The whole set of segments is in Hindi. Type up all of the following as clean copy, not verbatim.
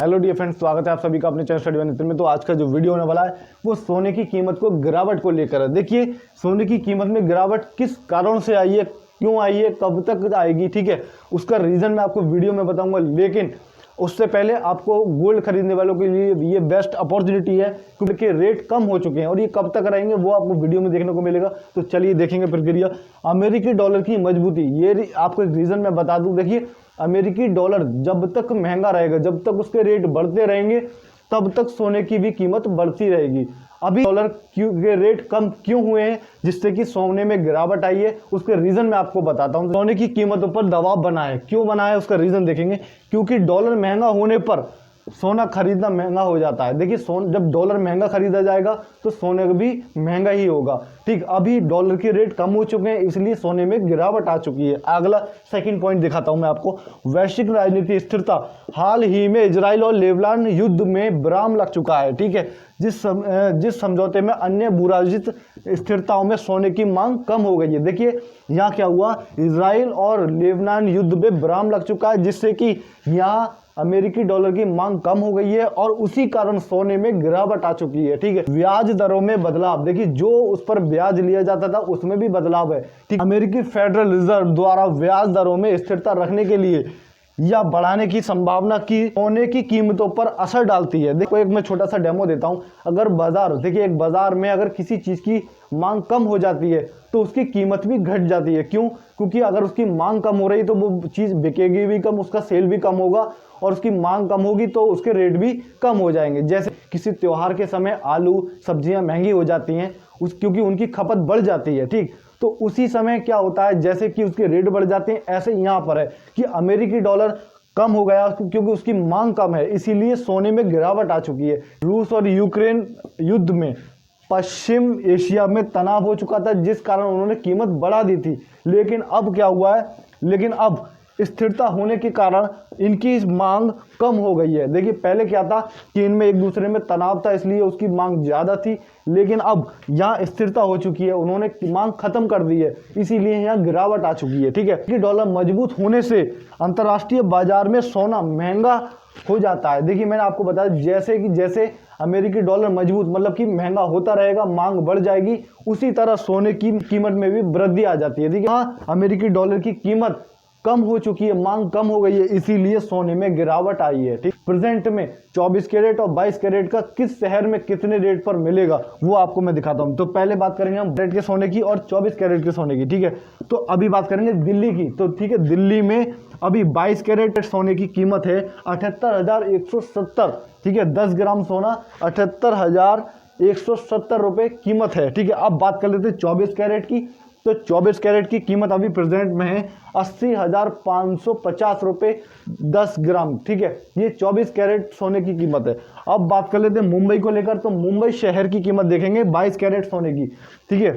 हेलो डियर फ्रेंड्स, स्वागत है आप सभी का अपने चैनल स्टडी विद में। तो आज का जो वीडियो होने वाला है वो सोने की कीमत को गिरावट को लेकर है। देखिए, सोने की कीमत में गिरावट किस कारण से आई है, क्यों आई है, कब तक आएगी, ठीक है, उसका रीज़न मैं आपको वीडियो में बताऊंगा। लेकिन उससे पहले आपको गोल्ड खरीदने वालों के लिए ये बेस्ट अपॉर्चुनिटी है, क्योंकि रेट कम हो चुके हैं और ये कब तक रहेंगे वो आपको वीडियो में देखने को मिलेगा। तो चलिए देखेंगे प्रक्रिया। अमेरिकी डॉलर की मजबूती, ये आपको एक रीज़न मैं बता दूं। देखिए, अमेरिकी डॉलर जब तक महंगा रहेगा, जब तक उसके रेट बढ़ते रहेंगे, तब तक सोने की भी कीमत बढ़ती रहेगी। अभी डॉलर के रेट कम क्यों हुए हैं, जिससे कि सोने में गिरावट आई है, उसके रीज़न मैं आपको बताता हूं। सोने की कीमतों पर दबाव बना है, क्यों बना है उसका रीज़न देखेंगे। क्योंकि डॉलर महंगा होने पर सोना खरीदना महंगा हो जाता है। देखिए, जब डॉलर महंगा खरीदा जाएगा तो सोने भी महंगा ही होगा। ठीक, अभी डॉलर के रेट कम हो चुके हैं, इसलिए सोने में गिरावट आ चुकी है। अगला सेकंड पॉइंट दिखाता हूं मैं आपको। वैश्विक राजनीति स्थिरता, हाल ही में इजराइल और लेबनान युद्ध में विराम लग चुका है। ठीक है, जिस समझौते में अन्य भूराजनीतिक स्थिरताओं में सोने की मांग कम हो गई है। देखिए, यहाँ क्या हुआ, इजराइल और लेबनान युद्ध में विराम लग चुका है, जिससे कि यहाँ अमेरिकी डॉलर की मांग कम हो गई है और उसी कारण सोने में गिरावट आ चुकी है। ठीक है, ब्याज दरों में बदलाव, देखिए जो उस पर ब्याज लिया जाता था उसमें भी बदलाव है। ठीक, अमेरिकी फेडरल रिजर्व द्वारा ब्याज दरों में स्थिरता रखने के लिए या बढ़ाने की संभावना की सोने की कीमतों पर असर डालती है। देखो, एक मैं छोटा सा डेमो देता हूं। अगर बाजार, देखिए एक बाजार में अगर किसी चीज की मांग कम हो जाती है तो उसकी कीमत भी घट जाती है। क्यों? क्योंकि अगर उसकी मांग कम हो रही तो वो चीज बिकेगी भी कम, उसका सेल भी कम होगा, और उसकी मांग कम होगी तो उसके रेट भी कम हो जाएंगे। जैसे किसी त्योहार के समय आलू सब्जियां महंगी हो जाती हैं क्योंकि उनकी खपत बढ़ जाती है। ठीक, तो उसी समय क्या होता है, जैसे कि उसके रेट बढ़ जाते हैं, ऐसे यहाँ पर है कि अमेरिकी डॉलर कम हो गया क्योंकि उसकी मांग कम है, इसीलिए सोने में गिरावट आ चुकी है। रूस और यूक्रेन युद्ध में पश्चिम एशिया में तनाव हो चुका था, जिस कारण उन्होंने कीमत बढ़ा दी थी। लेकिन अब क्या हुआ है, लेकिन अब स्थिरता होने के कारण इनकी मांग कम हो गई है। देखिए, पहले क्या था कि इनमें एक दूसरे में तनाव था, इसलिए उसकी मांग ज़्यादा थी। लेकिन अब यहाँ स्थिरता हो चुकी है, उन्होंने मांग खत्म कर दी है, इसीलिए यहाँ गिरावट आ चुकी है। ठीक है, कि डॉलर मजबूत होने से अंतर्राष्ट्रीय बाजार में सोना महंगा हो जाता है। देखिए, मैंने आपको बताया जैसे अमेरिकी डॉलर मजबूत मतलब कि महंगा होता रहेगा, मांग बढ़ जाएगी, उसी तरह सोने की कीमत में भी वृद्धि आ जाती है। देखिए, हाँ, अमेरिकी डॉलर की कीमत कम हो चुकी है, मांग कम हो गई है, इसीलिए सोने में गिरावट आई है। ठीक, प्रेजेंट में 24 कैरेट और 22 कैरेट का किस शहर में कितने रेट पर मिलेगा वो आपको मैं दिखाता हूं। तो पहले बात करेंगे हम कैरेट के सोने की और 24 कैरेट के सोने की। ठीक है, तो अभी बात करेंगे दिल्ली की। तो ठीक है, दिल्ली में अभी 22 कैरेट सोने की कीमत है 78,170। ठीक है, 10 ग्राम सोना 78,170 रुपये कीमत है। ठीक है, अब बात कर लेते हैं 24 कैरेट की। तो 24 कैरेट की कीमत अभी प्रेजेंट में है 80,550 रुपये 10 ग्राम। ठीक है, ये 24 कैरेट सोने की कीमत है। अब बात कर लेते हैं मुंबई को लेकर। तो मुंबई शहर की कीमत देखेंगे 22 कैरेट सोने की। ठीक है,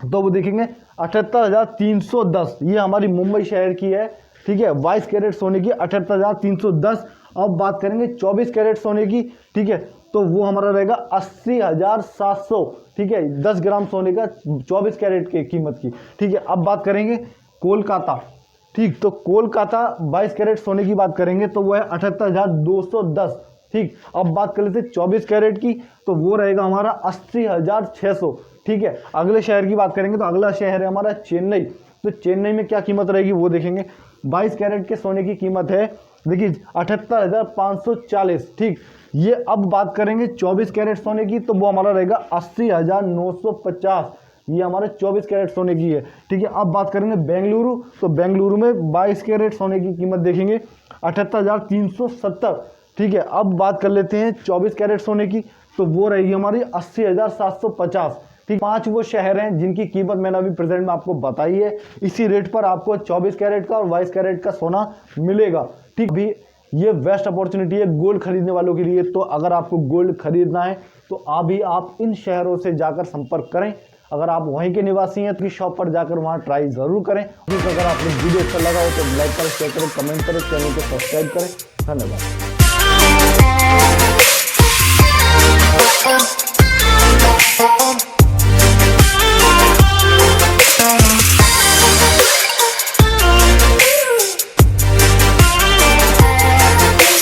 तो वो देखेंगे 78,310, ये हमारी मुंबई शहर की है। ठीक है, 22 कैरेट सोने की 78,310। अब बात करेंगे 24 कैरेट सोने की। ठीक है, तो वो हमारा रहेगा 80,700। ठीक है, 10 ग्राम सोने का 24 कैरेट की कीमत की। ठीक है, अब बात करेंगे कोलकाता। ठीक, तो कोलकाता 22 कैरेट सोने की बात करेंगे तो वो है 78,210। ठीक, अब बात कर लेते हैं 24 कैरेट की, तो वो रहेगा हमारा 80,600। ठीक है, अगले शहर की बात करेंगे तो अगला शहर है हमारा चेन्नई। तो चेन्नई में क्या कीमत रहेगी वो देखेंगे। 22 कैरेट के सोने की कीमत है, देखिए 78,540। ठीक, ये अब बात करेंगे 24 कैरेट सोने की, तो वो हमारा रहेगा 80,950। ये हमारे 24 कैरेट सोने की है। ठीक है, अब बात करेंगे बेंगलुरु। तो बेंगलुरु में 22 कैरेट सोने की कीमत देखेंगे 78,370। ठीक है, अब बात कर लेते हैं 24 कैरेट सोने की, तो वो रहेगी हमारी 80,750। ठीक, 5 वो शहर हैं जिनकी कीमत मैंने अभी प्रेजेंट में आपको बताई है। इसी रेट पर आपको 24 कैरेट का और 22 कैरेट का सोना मिलेगा। ठीक, भी ये बेस्ट अपॉर्चुनिटी है गोल्ड खरीदने वालों के लिए। तो अगर आपको गोल्ड खरीदना है तो अभी आप इन शहरों से जाकर संपर्क करें। अगर आप वहीं के निवासी हैं तो शॉप पर जाकर वहां ट्राई जरूर करें। अगर आपको वीडियो अच्छा लगा हो तो लाइक करें, शेयर करें, कमेंट करें, चैनल को सब्सक्राइब करें। धन्यवाद।